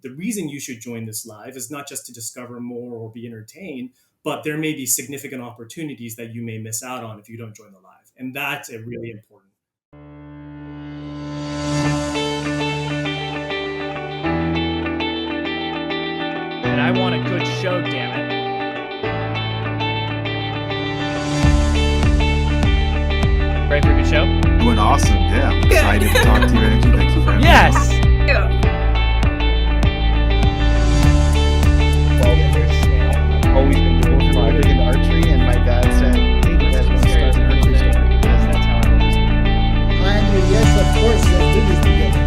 the reason you should join this live is not just to discover more or be entertained, but there may be significant opportunities that you may miss out on if you don't join the live. And that's a really important. And I want a good show, damn it. Ready for a good show? Doing awesome, yeah. I'm excited to talk to you, Andrew. Thank you for having me. Yes! I've always been doing big into archery, and my dad said, hey, you guys want to start an archery store? Yes, that's how I always do. Andrew, yes, of course, let's do this together.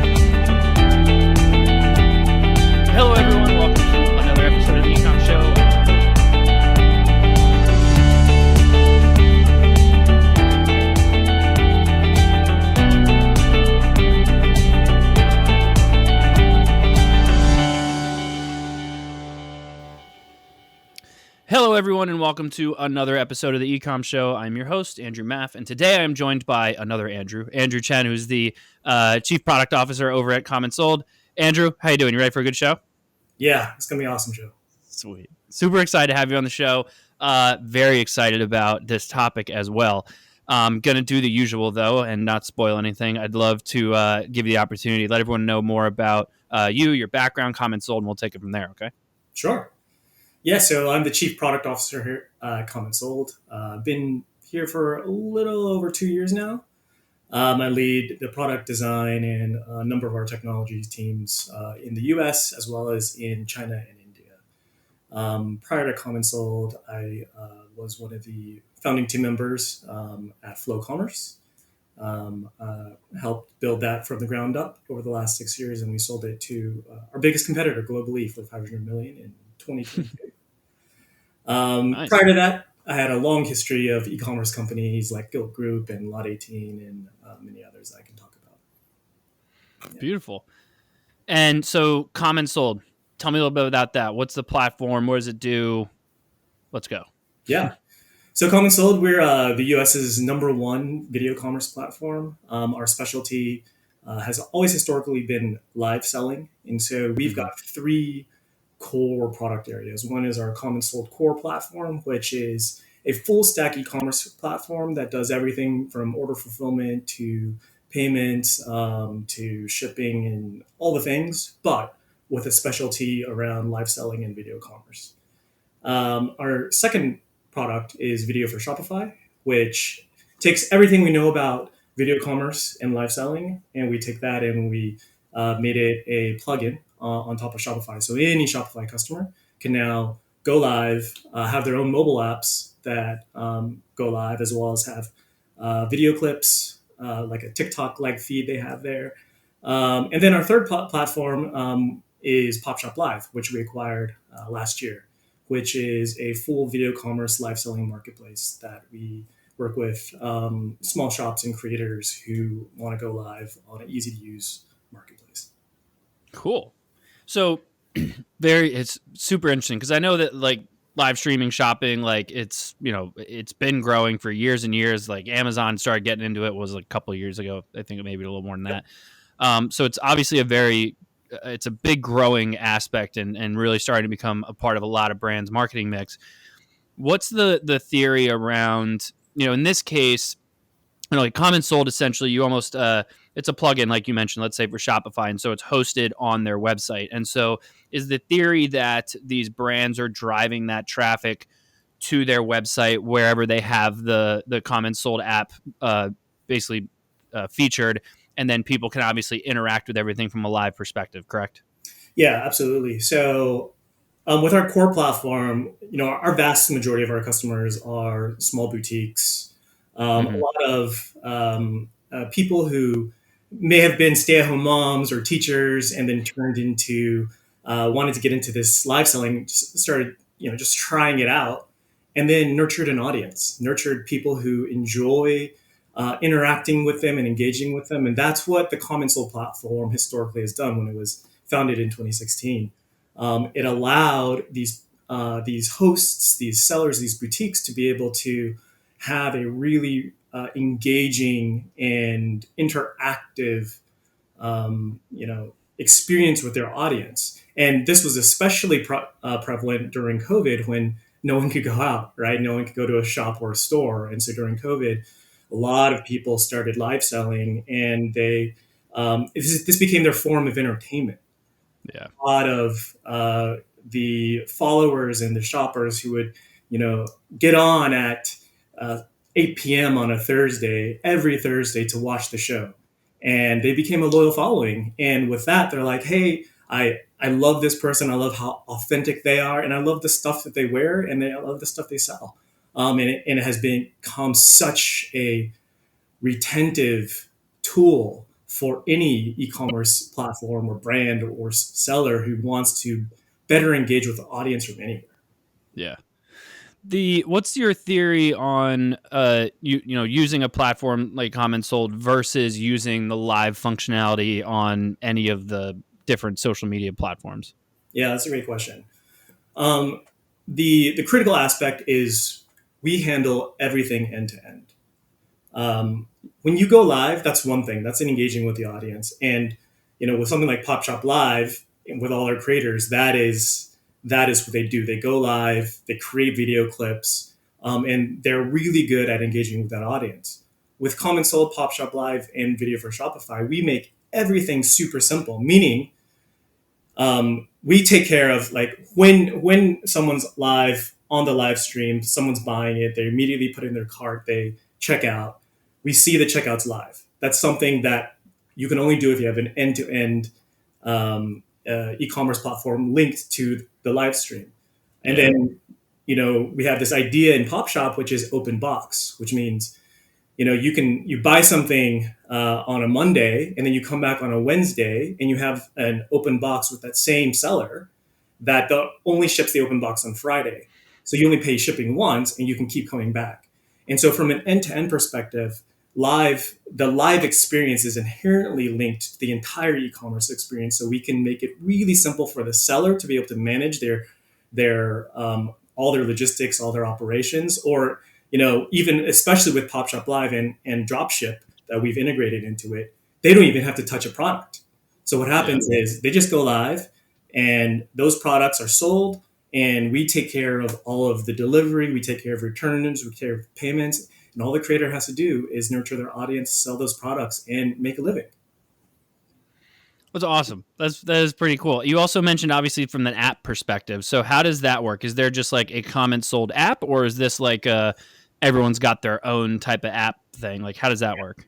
Hello, everyone. Welcome to another episode of the Ecommerce Show. Hello, everyone, and welcome to another episode of the Ecommerce Show. I'm your host, Andrew Maff, and today I am joined by another Andrew Chen, who's the Chief Product Officer over at CommentSold. Andrew, how you doing? You ready for a good show? Yeah, it's going to be awesome, Joe. Sweet. Super excited to have you on the show. Very excited about this topic as well. Going to do the usual, though, and not spoil anything. I'd love to give you the opportunity, let everyone know more about you, your background, CommentSold, and we'll take it from there, okay? Sure. Yeah, so I'm the Chief Product Officer here at CommentSold. Been here for a little over 2 years now. I lead the product design and a number of our technology teams in the US as well as in China and India. Prior to CommentSold, I was one of the founding team members at Commerce. Helped build that from the ground up over the last 6 years, and we sold it to our biggest competitor globally for $500 million in 2022. Nice. Prior to that, I had a long history of e-commerce companies like Guild Group and Lot 18 and many others I can talk about. Yeah. Beautiful. And so CommentSold, tell me a little bit about that. What's the platform? What does it do? Let's go. Yeah. So CommentSold, we're the US's number one video commerce platform. Our specialty has always historically been live selling. And so we've got three core product areas. One is our CommentSold core platform, which is a full stack e-commerce platform that does everything from order fulfillment to payments to shipping and all the things, but with a specialty around live selling and video commerce. Our second product is Video for Shopify, which takes everything we know about video commerce and live selling, and we take that and we made it a plugin on top of Shopify. So any Shopify customer can now go live, have their own mobile apps that go live, as well as have video clips, like a TikTok-like feed they have there. And then our third platform is PopShop Live, which we acquired last year, which is a full video commerce live selling marketplace that we work with small shops and creators who want to go live on an easy-to-use marketplace. Cool. So it's super interesting because I know that like live streaming shopping, like it's been growing for years and years. Like Amazon started getting into it was like a couple of years ago. I think maybe a little more than that. So it's obviously it's a big growing aspect and really starting to become a part of a lot of brands' marketing mix. What's the theory around, in this case, like CommentSold, essentially you almost, it's a plugin, like you mentioned, let's say for Shopify. And so it's hosted on their website. And so is the theory that these brands are driving that traffic to their website wherever they have the CommentSold app basically featured, and then people can obviously interact with everything from a live perspective, correct? Yeah, absolutely. So with our core platform, our vast majority of our customers are small boutiques, a lot of people who may have been stay-at-home moms or teachers and then turned into wanted to get into this live selling, started just trying it out, and then nurtured an audience, nurtured people who enjoy interacting with them and engaging with them. And that's what the CommentSold platform historically has done when it was founded in 2016. It allowed these hosts, these sellers, these boutiques to be able to have a really engaging and interactive, experience with their audience. And this was especially prevalent during COVID when no one could go out, right? No one could go to a shop or a store. And so during COVID, a lot of people started live selling, and this became their form of entertainment. Yeah. A lot of the followers and the shoppers who would, get on at 8 p.m. on a Thursday, every Thursday, to watch the show. And they became a loyal following. And with that, they're like, hey, I love this person. I love how authentic they are. And I love the stuff that they wear. And I love the stuff they sell. And it has become such a retentive tool for any e-commerce platform or brand or seller who wants to better engage with the audience from anywhere. Yeah. What's your theory on using a platform like CommentSold versus using the live functionality on any of the different social media platforms? Yeah, that's a great question. The critical aspect is we handle everything end to end. When you go live, that's one thing. That's engaging with the audience. And with something like Pop Shop Live, with all our creators, that is what they do. They go live, they create video clips, and they're really good at engaging with that audience. With CommentSold, Pop Shop Live, and Video for Shopify, we make everything super simple. Meaning, we take care of, like, when someone's live on the live stream, someone's buying it, they immediately put it in their cart, they check out. We see the checkouts live. That's something that you can only do if you have an end-to-end e-commerce platform linked to the live stream. And then, we have this idea in PopShop, which is open box, which means, you buy something on a Monday, and then you come back on a Wednesday, and you have an open box with that same seller that only ships the open box on Friday. So you only pay shipping once, and you can keep coming back. And so from an end-to-end perspective, the live experience is inherently linked to the entire e-commerce experience. So we can make it really simple for the seller to be able to manage their all their logistics, all their operations, or even especially with Pop Shop Live and Dropship that we've integrated into it, they don't even have to touch a product. So what happens is they just go live, and those products are sold, and we take care of all of the delivery, we take care of returns, we take care of payments. And all the creator has to do is nurture their audience, sell those products, and make a living. That's awesome. That is pretty cool. You also mentioned, obviously, from the app perspective. So how does that work? Is there just like a CommentSold app, or is this like everyone's got their own type of app thing? Like, how does that work?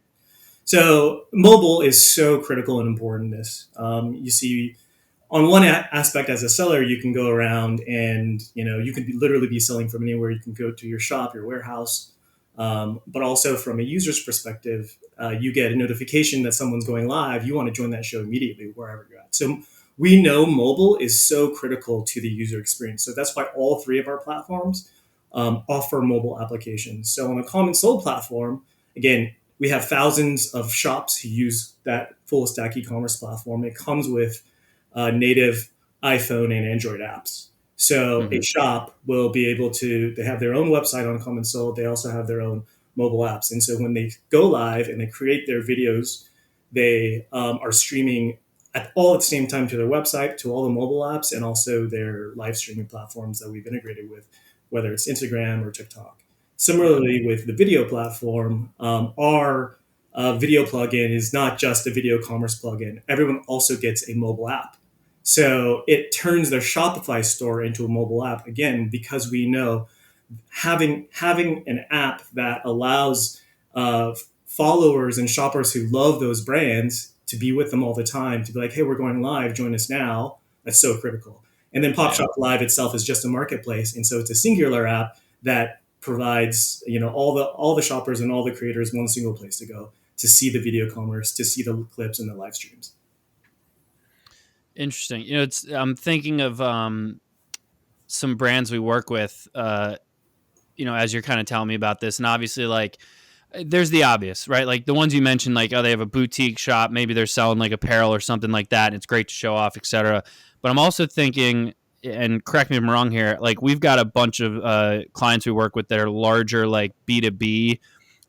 So mobile is so critical and important in this. You see, on one aspect, as a seller, you can go around and you can literally be selling from anywhere. You can go to your shop, your warehouse. But also from a user's perspective, you get a notification that someone's going live. You want to join that show immediately wherever you're at. So we know mobile is so critical to the user experience. So that's why all three of our platforms offer mobile applications. So on the CommentSold platform, again, we have thousands of shops who use that full stack e-commerce platform. It comes with native iPhone and Android apps. So a shop will be able they have their own website on CommentSold. They also have their own mobile apps. And so when they go live and they create their videos, they are streaming at the same time to their website, to all the mobile apps, and also their live streaming platforms that we've integrated with, whether it's Instagram or TikTok. Similarly, with the video platform, our video plugin is not just a video commerce plugin. Everyone also gets a mobile app. So it turns their Shopify store into a mobile app, again, because we know having an app that allows followers and shoppers who love those brands to be with them all the time, to be like, hey, we're going live, join us now. That's so critical. And then Pop Shop Live itself is just a marketplace. And so it's a singular app that provides all the shoppers and all the creators one single place to go to see the video commerce, to see the clips and the live streams. Interesting. I'm thinking of some brands we work with, as you're kind of telling me about this. And obviously, like, there's the obvious, right? Like the ones you mentioned, like, they have a boutique shop. Maybe they're selling like apparel or something like that. And it's great to show off, etc. But I'm also thinking, and correct me if I'm wrong here, like we've got a bunch of clients we work with that are larger, like B2B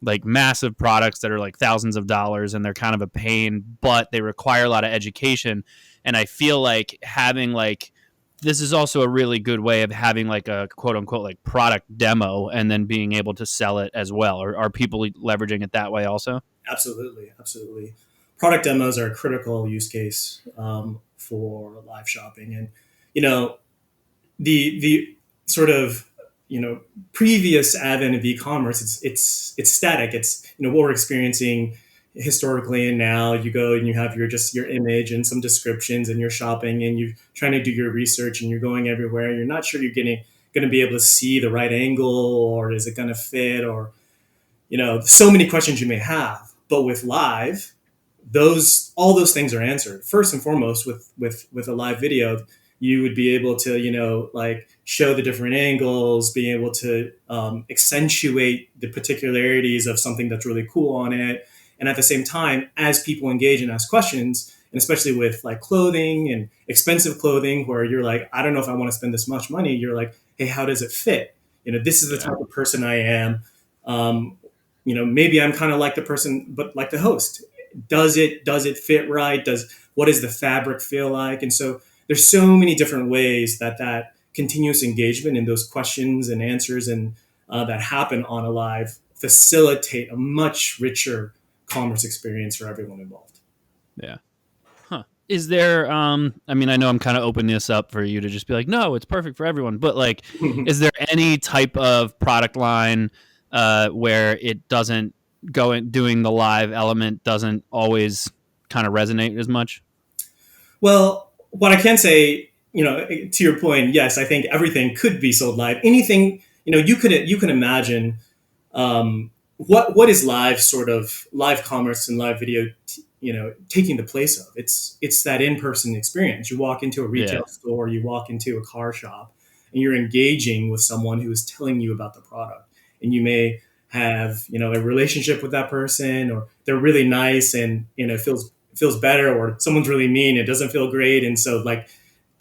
like massive products that are like thousands of dollars and they're kind of a pain, but they require a lot of education. And I feel like having like this is also a really good way of having like a quote unquote like product demo and then being able to sell it as well. Or are people leveraging it that way also? Absolutely, absolutely. Product demos are a critical use case for live shopping, and you know the sort of previous advent of e-commerce. It's static. It's what we're experiencing historically, and now you go and you have your image and some descriptions, and you're shopping and you're trying to do your research, and you're going everywhere. You're not sure you're getting going to be able to see the right angle, or is it going to fit, or so many questions you may have. But with live, all those things are answered. First and foremost, with a live video, you would be able to like show the different angles, being able to accentuate the particularities of something that's really cool on it. And at the same time, as people engage and ask questions, and especially with like clothing and expensive clothing, where you're like, I don't know if I want to spend this much money, you're like, hey, how does it fit? This is the type of person I am. Maybe I'm kind of like the person, but like the host. Does it fit right? What does the fabric feel like? And so there's so many different ways that continuous engagement and those questions and answers and that happen on a live facilitate a much richer commerce experience for everyone involved. Yeah. Huh. Is there I mean, I know I'm kind of opening this up for you to just be like, no, it's perfect for everyone, but like is there any type of product line where it doesn't doing the live element doesn't always kind of resonate as much? Well, what I can say, to your point, yes, I think everything could be sold live. Anything, you can imagine what is live commerce and live video, taking the place of. It's that in-person experience. You walk into a retail store, you walk into a car shop, and you're engaging with someone who is telling you about the product, and you may have a relationship with that person, or they're really nice and it feels better, or someone's really mean, it doesn't feel great. And so like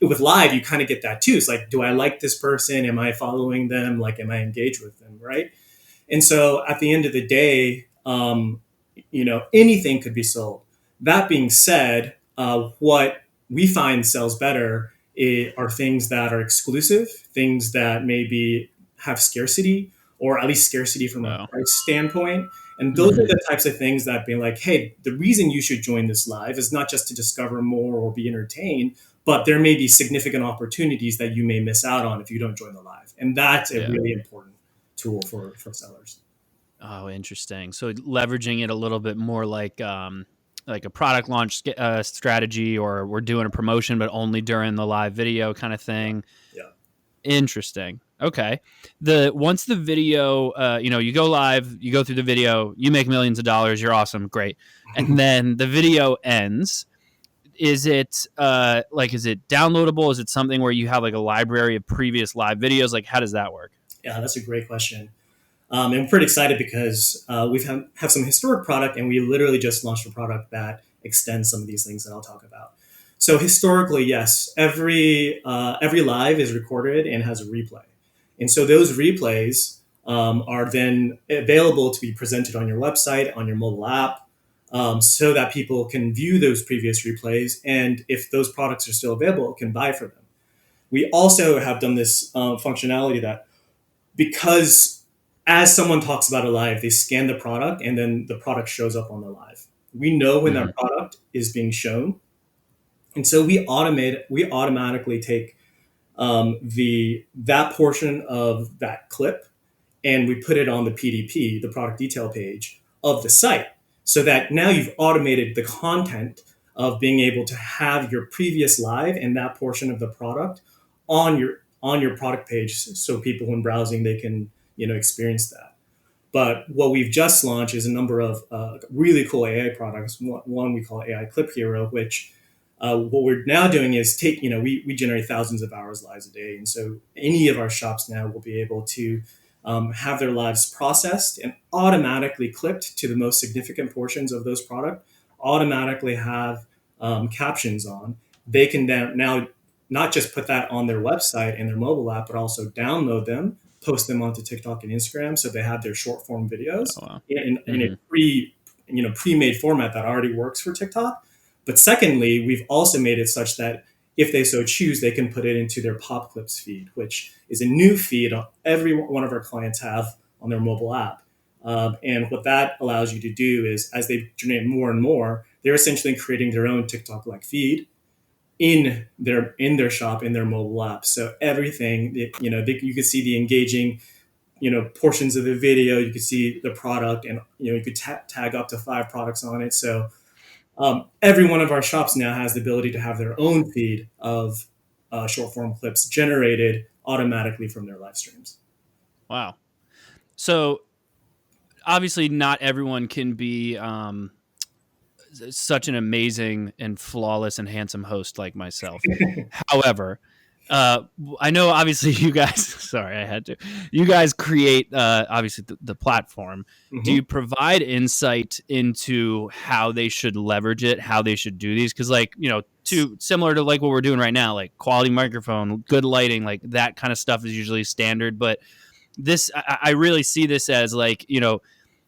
with live, you kind of get that too. It's like, do I like this person? Am I following them? Like, am I engaged with them? Right. And so at the end of the day, anything could be sold. That being said, what we find sells better are things that are exclusive, things that maybe have scarcity, or at least scarcity from a price standpoint. And those are the types of things that being like, hey, the reason you should join this live is not just to discover more or be entertained, but there may be significant opportunities that you may miss out on if you don't join the live. And that's a really important tool for sellers. Oh, interesting. So leveraging it a little bit more like a product launch strategy, or we're doing a promotion, but only during the live video kind of thing. Yeah. Interesting. Okay. Once the video, you go live, you go through the video, you make millions of dollars, you're awesome, great. And then the video ends. Is it is it downloadable? Is it something where you have like a library of previous live videos? Like, how does that work? Yeah, that's a great question. And I'm pretty excited because we've have some historic product, and we literally just launched a product that extends some of these things that I'll talk about. So historically, yes, every live is recorded and has a replay. And so those replays are then available to be presented on your website, on your mobile app, so that people can view those previous replays. And if those products are still available, can buy for them. We also have done this functionality that, because as someone talks about a live, they scan the product and then the product shows up on the live. We know when that product is being shown. And so we automatically take that portion of that clip, and we put it on the PDP, the product detail page of the site, so that now you've automated the content of being able to have your previous live and that portion of the product on your product page, so people when browsing, they can experience that. But what we've just launched is a number of really cool AI products. One we call AI Clip Hero, which what we're now doing is we generate thousands of hours lives a day. And so any of our shops now will be able to have their lives processed and automatically clipped to the most significant portions of those products, automatically have captions on. They can now not just put that on their website and their mobile app, but also download them, post them onto TikTok and Instagram, so they have their short form videos Oh, wow. in a pre-made format that already works for TikTok. But secondly, we've also made it such that if they so choose, they can put it into their Pop Clips feed, which is a new feed every one of our clients have on their mobile app. And what that allows you to do is, as they generate more and more, they're essentially creating their own TikTok-like feed in their shop, in their mobile app. So everything, you could see the engaging, portions of the video. You could see the product, and you could tag up to 5 products on it. So every one of our shops now has the ability to have their own feed of short form clips generated automatically from their live streams. Wow. So obviously not everyone can be such an amazing and flawless and handsome host like myself. However, I know obviously you guys, sorry, I had to, you guys create obviously the platform. Mm-hmm. Do you provide insight into how they should leverage it, how they should do these? Because similar to like what we're doing right now, like quality microphone, good lighting, like that kind of stuff is usually standard. But this, I really see this as like,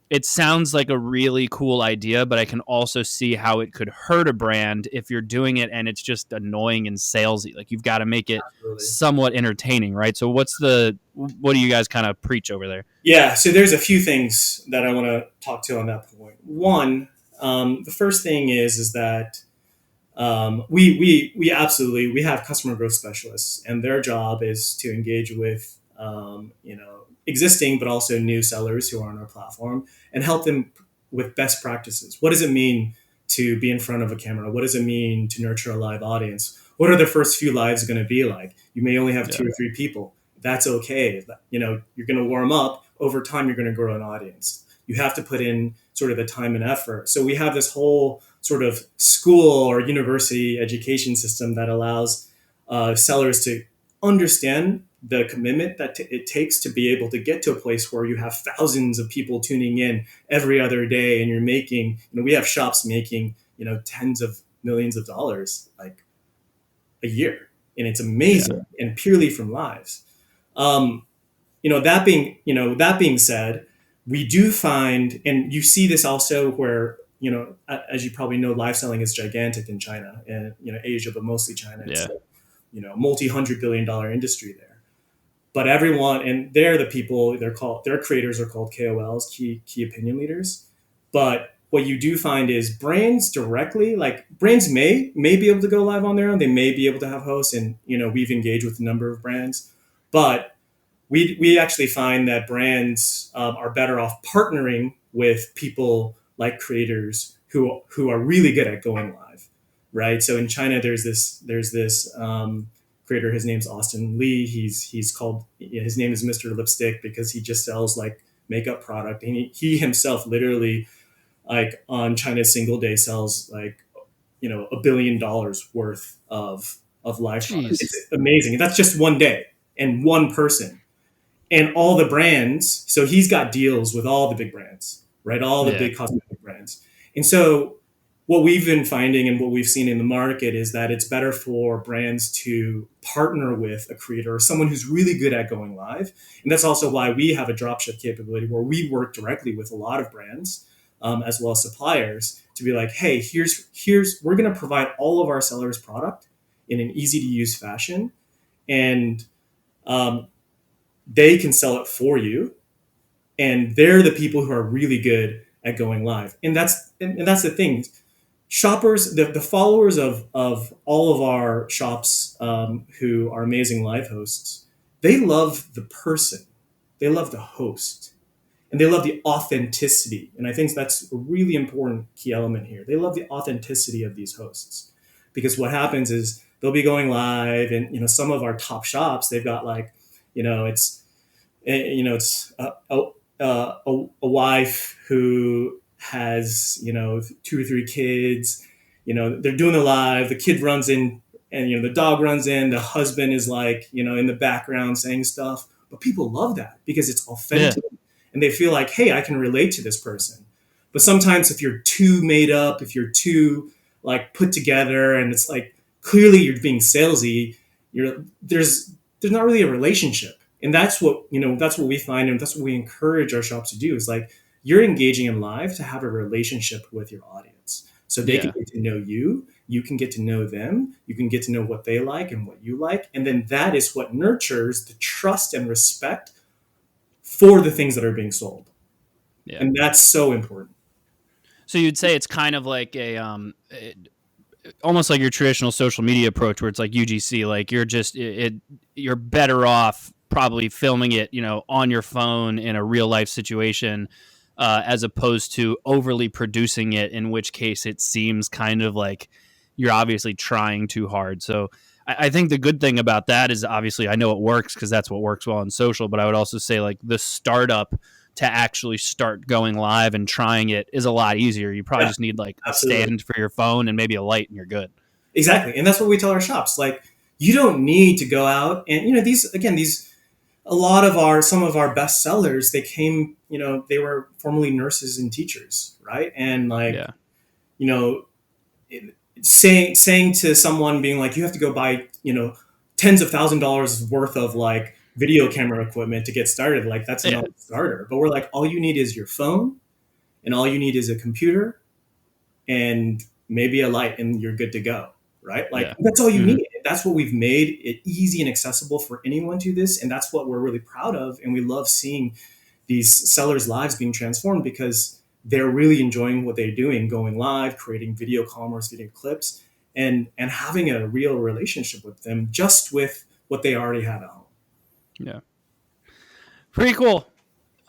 it sounds like a really cool idea, but I can also see how it could hurt a brand if you're doing it and it's just annoying and salesy. Like you've got to make it somewhat entertaining, right? So what do you guys kind of preach over there? Yeah, so there's a few things that I want to talk to on that point. One, the first thing is that we absolutely, we have customer growth specialists, and their job is to engage with existing but also new sellers who are on our platform and help them with best practices. What does it mean to be in front of a camera? What does it mean to nurture a live audience? What are the first few lives going to be like? You may only have 2 or 3 people. That's okay. You're going to warm up. Over time, you're going to grow an audience. You have to put in sort of the time and effort. So we have this whole sort of school or university education system that allows sellers to understand the commitment that it takes to be able to get to a place where you have thousands of people tuning in every other day, and you're making, we have shops making, tens of millions of dollars like a year, and it's amazing, and purely from lives. That being said, we do find, and you see this also where, as you probably know, live selling is gigantic in China and, Asia, but mostly China. It's multi-$100 billion industry there. But everyone, and they're the people, their creators are called KOLs, key opinion leaders. But what you do find is brands directly, like brands may be able to go live on their own. They may be able to have hosts, and, we've engaged with a number of brands. But we actually find that brands are better off partnering with people like creators who are really good at going live, right? So in China, there's this creator. His name's Austin Lee. He's called, his name is Mr. Lipstick because he just sells like makeup product. And he himself literally, like on China's single day, sells like, $1 billion worth of live products. It's amazing. And that's just one day and one person. And all the brands, so he's got deals with all the big brands, right? All the big cosmetic brands. And so what we've been finding and what we've seen in the market is that it's better for brands to partner with a creator or someone who's really good at going live. And that's also why we have a dropship capability where we work directly with a lot of brands, as well as suppliers, to be like, hey, we're going to provide all of our sellers product in an easy to use fashion. And they can sell it for you. And they're the people who are really good at going live. And that's the thing. Shoppers, the followers of all of our shops who are amazing live hosts, they love the person. They love the host. And they love the authenticity. And I think that's a really important key element here. They love the authenticity of these hosts. Because what happens is they'll be going live, and some of our top shops, they've got like, it's a wife who has 2 or 3 kids. They're doing it live. The kid runs in, and the dog runs in. The husband is like in the background saying stuff. But people love that because it's authentic, and they feel like, hey, I can relate to this person. But sometimes if you're too made up, if you're too like put together, and it's like clearly you're being salesy, there's not really a relationship. And that's what, that's what we find, and that's what we encourage our shops to do, is like, you're engaging in live to have a relationship with your audience. So they can get to know you, you can get to know them, you can get to know what they like and what you like. And then that is what nurtures the trust and respect for the things that are being sold. Yeah. And that's so important. So you'd say it's kind of like almost like your traditional social media approach, where it's like UGC, like you're better off probably filming it, on your phone in a real life situation, as opposed to overly producing it, in which case it seems kind of like you're obviously trying too hard. So I think the good thing about that is, obviously I know it works because that's what works well on social, but I would also say like the startup to actually start going live and trying it is a lot easier. You probably just need like a stand for your phone and maybe a light and you're good. Exactly. And that's what we tell our shops. Like, you don't need to go out and, some of our best sellers, they came, they were formerly nurses and teachers. Right. And saying to someone, being like, you have to go buy, tens of $1,000s worth of like video camera equipment to get started. Like, that's not a starter. But we're like, all you need is your phone, and all you need is a computer and maybe a light, and you're good to go. Right. Like, that's all you need. That's what we've made it easy and accessible for anyone to this. And that's what we're really proud of. And we love seeing these sellers' lives being transformed, because they're really enjoying what they're doing, going live, creating video commerce, video clips, and having a real relationship with them, just with what they already have at home. Yeah. Pretty cool.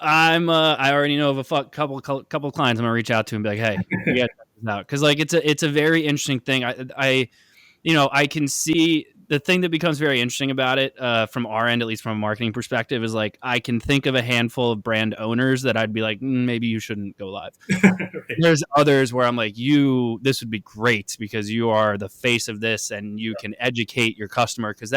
I already know of a couple clients I'm gonna reach out to and be like, hey, you guys check this out, because like it's a very interesting thing. I can see the thing that becomes very interesting about it, from our end, at least from a marketing perspective, is like, I can think of a handful of brand owners that I'd be like, maybe you shouldn't go live. Right. There's others where I'm like, this would be great because you are the face of this and you can educate your customer. Because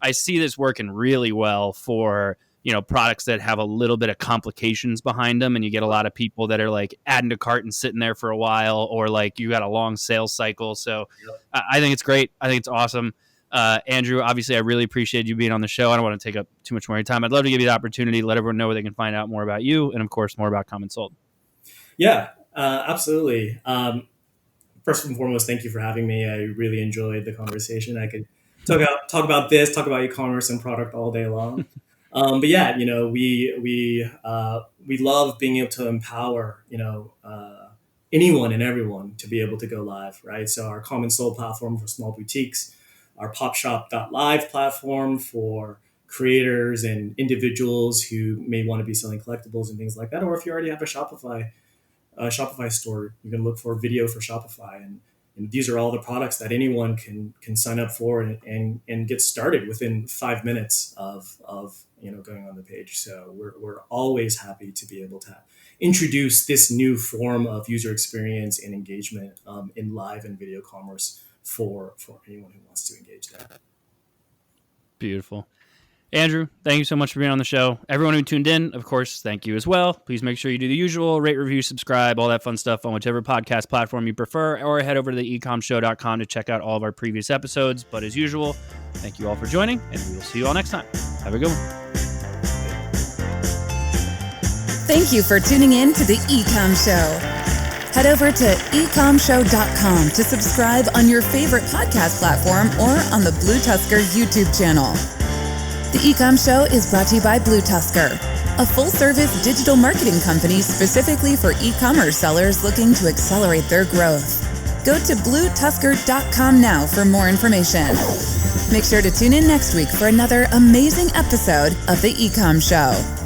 I see this working really well for, products that have a little bit of complications behind them, and you get a lot of people that are like adding to cart and sitting there for a while, or like you got a long sales cycle. So I think it's great. I think it's awesome. Andrew, obviously, I really appreciate you being on the show. I don't want to take up too much more of your time. I'd love to give you the opportunity to let everyone know where they can find out more about you, and of course, more about CommentSold. Yeah, absolutely. First and foremost, thank you for having me. I really enjoyed the conversation. I could talk about e-commerce and product all day long. But yeah, we love being able to empower, anyone and everyone to be able to go live, right? So our CommentSold platform for small boutiques, our PopShop.live platform for creators and individuals who may want to be selling collectibles and things like that. Or if you already have a Shopify store, you can look for video for Shopify. And these are all the products that anyone can sign up for and get started within 5 minutes of going on the page. So we're always happy to be able to introduce this new form of user experience and engagement in live and video commerce for anyone who wants to engage there. Beautiful. Andrew, thank you so much for being on the show. Everyone who tuned in, of course, thank you as well. Please make sure you do the usual, rate, review, subscribe, all that fun stuff on whichever podcast platform you prefer, or head over to the ecommshow.com to check out all of our previous episodes. But as usual, thank you all for joining, and we will see you all next time. Have a good one. Thank you for tuning in to the Ecomm Show. Head over to ecommshow.com to subscribe on your favorite podcast platform or on the BlueTuskr YouTube channel. The Ecomm Show is brought to you by BlueTuskr, a full-service digital marketing company specifically for e-commerce sellers looking to accelerate their growth. Go to BlueTuskr.com now for more information. Make sure to tune in next week for another amazing episode of the Ecomm Show.